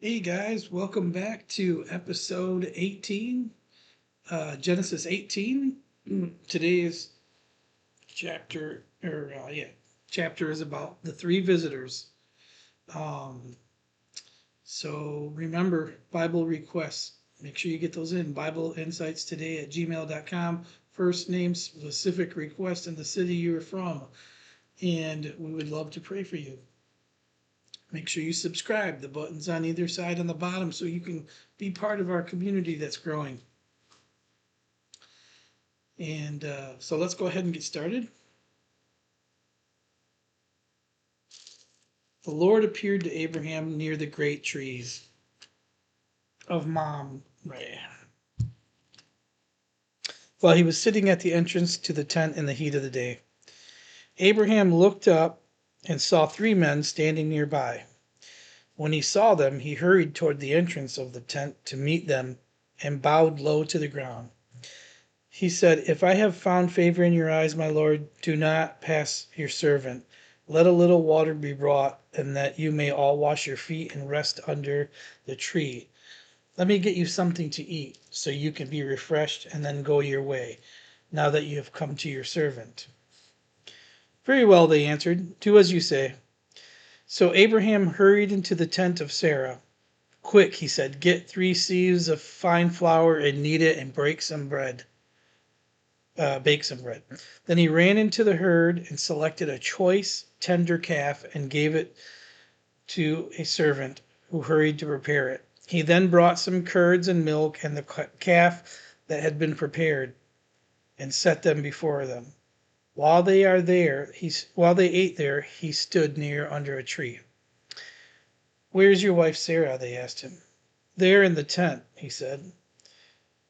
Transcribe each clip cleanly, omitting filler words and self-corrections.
Hey guys, welcome back to episode 18, Genesis 18. Today's chapter, chapter is about the three visitors. Um, so remember, Bible requests. Make sure you get those in. Bible Insights Today at gmail.com. First name, specific request, and the city you're from. And we would love to pray for you. Make sure you subscribe. The button's on either side on the bottom so you can be part of our community that's growing. And so let's go ahead and get started. The Lord appeared to Abraham near the great trees of Mamre while he was sitting at the entrance to the tent in the heat of the day. Abraham looked up and saw three men standing nearby. When he saw them, he hurried toward the entrance of the tent to meet them and bowed low to the ground. He said, "If I have found favor in your eyes, my Lord, do not pass your servant. Let a little water be brought, and that you may all wash your feet and rest under the tree. Let me get you something to eat, so you can be refreshed, and then go your way, now that you have come to your servant." "Very well," they answered. "Do as you say." So Abraham hurried into the tent of Sarah. "Quick," he said, "get 3 sieves of fine flour and knead it and bake some bread. Then he ran into the herd and selected a choice, tender calf and gave it to a servant who hurried to prepare it. He then brought some curds and milk and the calf that had been prepared and set them before them. While they ate there, he stood near under a tree. "Where's your wife Sarah?" they asked him. "There in the tent," he said.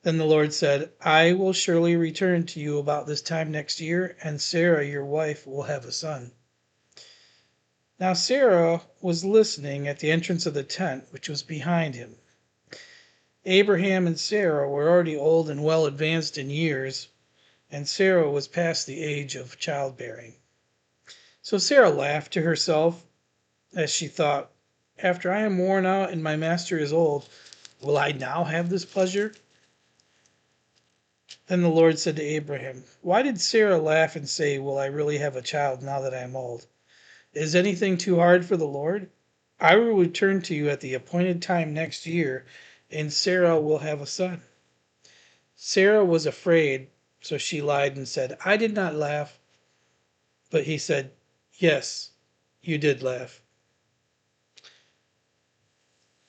Then the Lord said, "I will surely return to you about this time next year, and Sarah, your wife, will have a son." Now Sarah was listening at the entrance of the tent, which was behind him. Abraham and Sarah were already old and well advanced in years, and Sarah was past the age of childbearing. So Sarah laughed to herself as she thought, "After I am worn out and my master is old, will I now have this pleasure?" Then the Lord said to Abraham, "Why did Sarah laugh and say, 'Will I really have a child now that I am old?' Is anything too hard for the Lord? I will return to you at the appointed time next year, and Sarah will have a son." Sarah was afraid, so she lied and said, "I did not laugh." But he said, "Yes, you did laugh."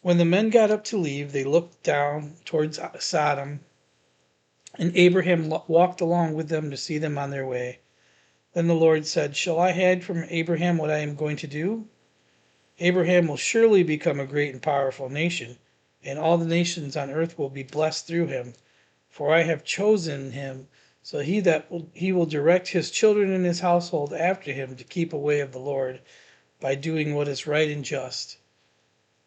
When the men got up to leave, they looked down towards Sodom, and Abraham walked along with them to see them on their way. Then the Lord said, "Shall I hide from Abraham what I am going to do? Abraham will surely become a great and powerful nation, and all the nations on earth will be blessed through him. For I have chosen him, so he will direct his children and his household after him to keep a way of the Lord by doing what is right and just,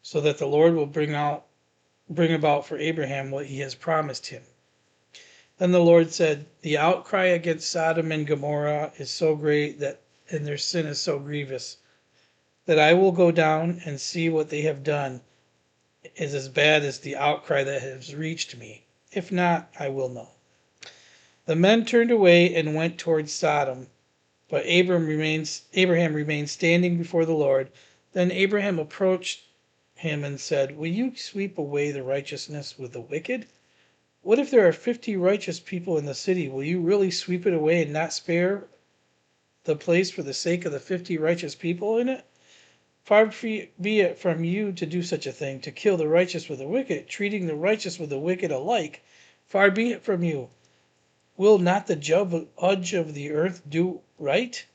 so that the Lord will bring about for Abraham what he has promised him." Then the Lord said, "The outcry against Sodom and Gomorrah is so great and their sin is so grievous, that I will go down and see what they have done is as bad as the outcry that has reached me. If not, I will know." The men turned away and went towards Sodom, but Abraham remained standing before the Lord. Then Abraham approached him and said, "Will you sweep away the righteousness with the wicked? What if there are 50 righteous people in the city? Will you really sweep it away and not spare the place for the sake of the 50 righteous people in it? Far be it from you to do such a thing, to kill the righteous with the wicked, treating the righteous with the wicked alike. Far be it from you. Will not the judge of the earth do right?"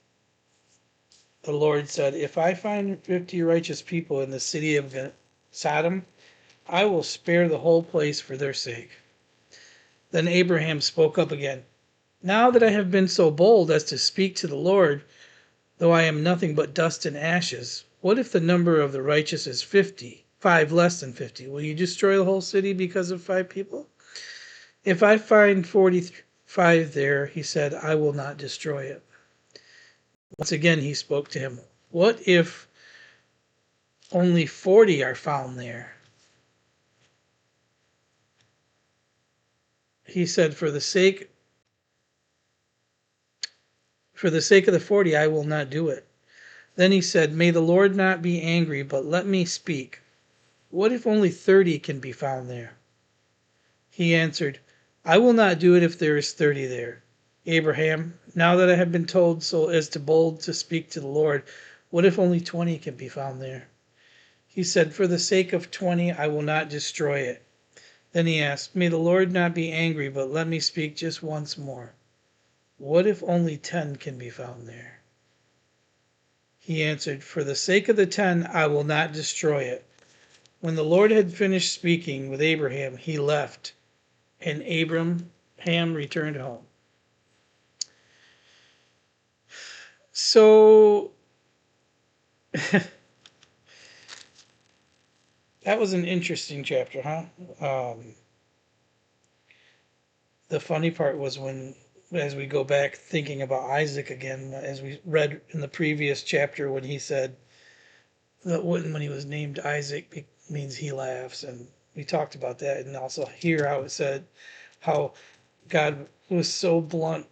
The Lord said, "If I find 50 righteous people in the city of Sodom, I will spare the whole place for their sake." Then Abraham spoke up again. "Now that I have been so bold as to speak to the Lord, though I am nothing but dust and ashes, what if the number of the righteous is 50, 5 less than 50? Will you destroy the whole city because of 5 people? If I find 45 there," he said, "I will not destroy it." Once again he spoke to him. "What if only 40 are found there? he said, for the sake of the 40, I will not do it. Then he said, may the Lord not be angry, but let me speak. What if only 30 can be found there? He answered, I will not do it if there is 30 there. Abraham, now that I have been told so as to bold to speak to the Lord, what if only 20 can be found there? He said, for the sake of 20, I will not destroy it. Then he asked, may the Lord not be angry, but let me speak just once more. What if only 10 can be found there? He answered, for the sake of the 10, I will not destroy it. When the Lord had finished speaking with Abraham, he left, and Abraham returned home. So that was an interesting chapter, huh? The funny part was when, as we go back thinking about Isaac again, as we read in the previous chapter when he said that when he was named Isaac means he laughs, and we talked about that, and also here how it said how God was so blunt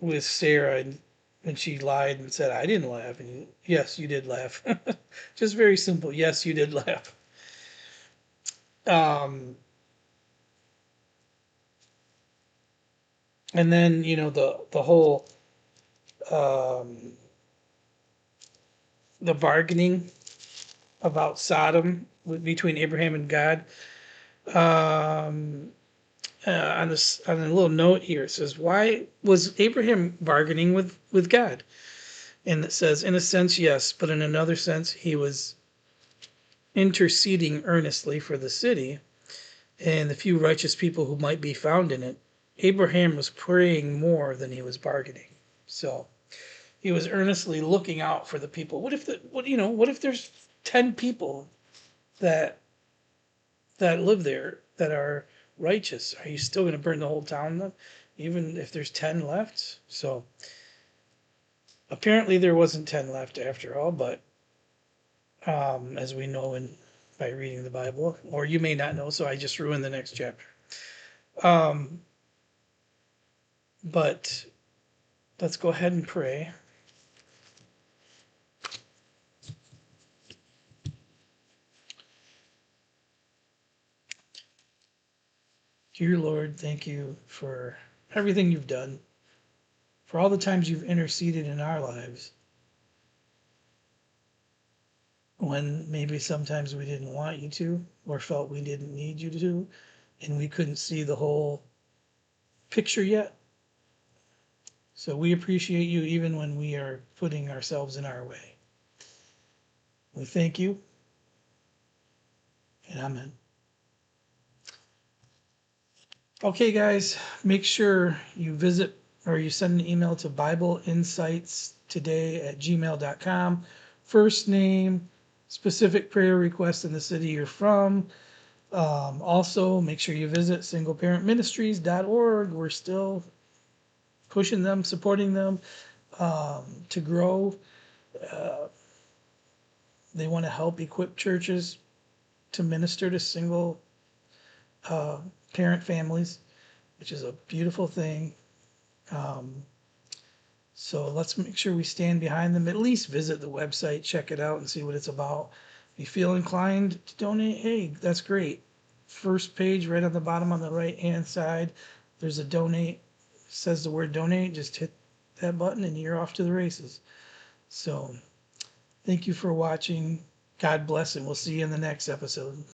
with Sarah and when she lied and said, I didn't laugh. And yes, you did laugh. Just very simple. Yes, you did laugh. Um, and then, the whole, um, the bargaining about Sodom between Abraham and God. Um, on a little note here, it says, why was Abraham bargaining with God? And it says, in a sense, yes, but in another sense, he was interceding earnestly for the city and the few righteous people who might be found in it. Abraham was praying more than he was bargaining. So he was earnestly looking out for the people. What if there's 10 people that live there that are righteous? Are you still going to burn the whole town then, even if there's 10 left? So apparently there wasn't 10 left after all, but as we know by reading the Bible, or you may not know, so I just ruined the next chapter. But let's go ahead and pray. Dear Lord, thank you for everything you've done, for all the times you've interceded in our lives when maybe sometimes we didn't want you to or felt we didn't need you to, and we couldn't see the whole picture yet. So we appreciate you even when we are putting ourselves in our way. We thank you, and amen. Okay, guys, make sure you visit or you send an email to BibleInsightsToday@gmail.com. First name, specific prayer request in the city you're from. Also, make sure you visit singleparentministries.org. We're still pushing them, supporting them to grow. They want to help equip churches to minister to single parent families, which is a beautiful thing. So let's make sure we stand behind them. At least visit the website, check it out, and see what it's about. If you feel inclined to donate, hey, that's great. First page, right on the bottom on the right-hand side, there's a donate. It says the word donate. Just hit that button, and you're off to the races. So thank you for watching. God bless, and we'll see you in the next episode.